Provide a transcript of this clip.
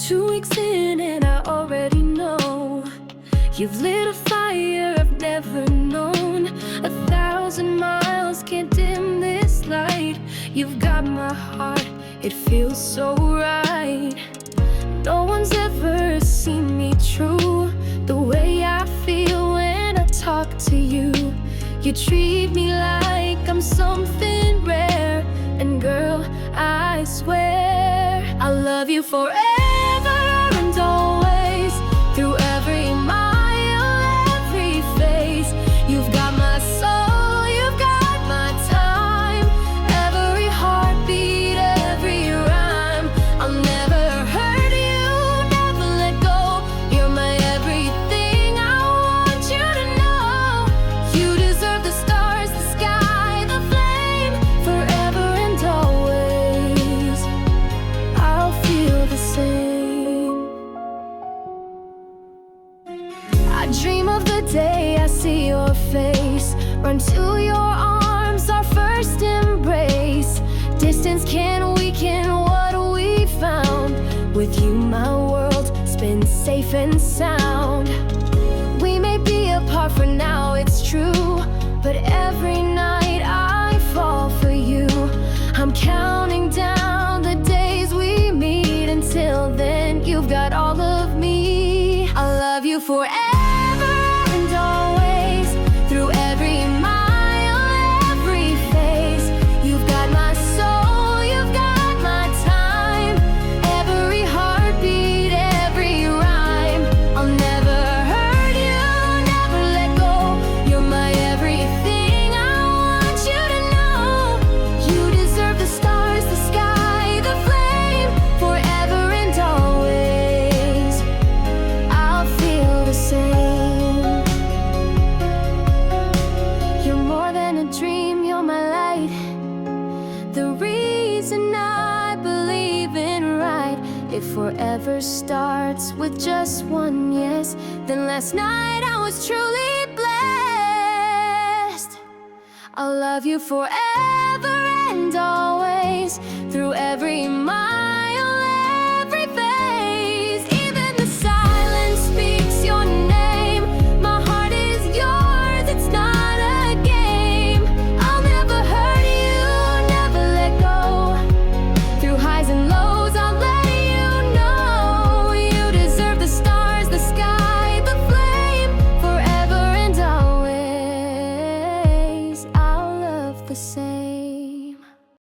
2 weeks in and I already know you've lit a fire I've never known. 1,000 miles can't dim this light. You've got my heart, it feels so right. No one's ever seen me true, the way I feel when I talk to you. You treat me like I'm something rare, and girl, I swear I'll love you forever and always, through every mile, every phase. You've got my soul, you've got my time, every heartbeat, every rhyme. I'll never hurt you, never let go. You're my everything, I want you to know. You deserve the stars, the sky, the flame, forever and always. I'll feel the same. I dream of the day I see your face, run to your arms, our first embrace. Distance can't weaken what we found. With you my world spins safe and sound. We may be apart for now, it's true, but every night I fall for you. I'm counting down the days we meet. Until then, you've got all of me. I'll love you forever and always, through every mile, every phase. You've got my soul, you've got my time, every heartbeat, every rhyme. I'll never hurt you, never let go. You're my everything, I want you to know. You deserve the stars, the sky, the flame, forever and always. I'll feel the same. You're more than a dream, you're my light, the reason I believe in right. If forever starts with just one yes, then last night I was truly blessed. I'll love you forever and always, through every mile, every phase. Even the silence speaks your name. My heart is yours, it's not a game. I'll never hurt you, never let go. Through highs and lows, I'll let you know. You deserve the stars, the sky, the flame, forever and always. I'll love the same.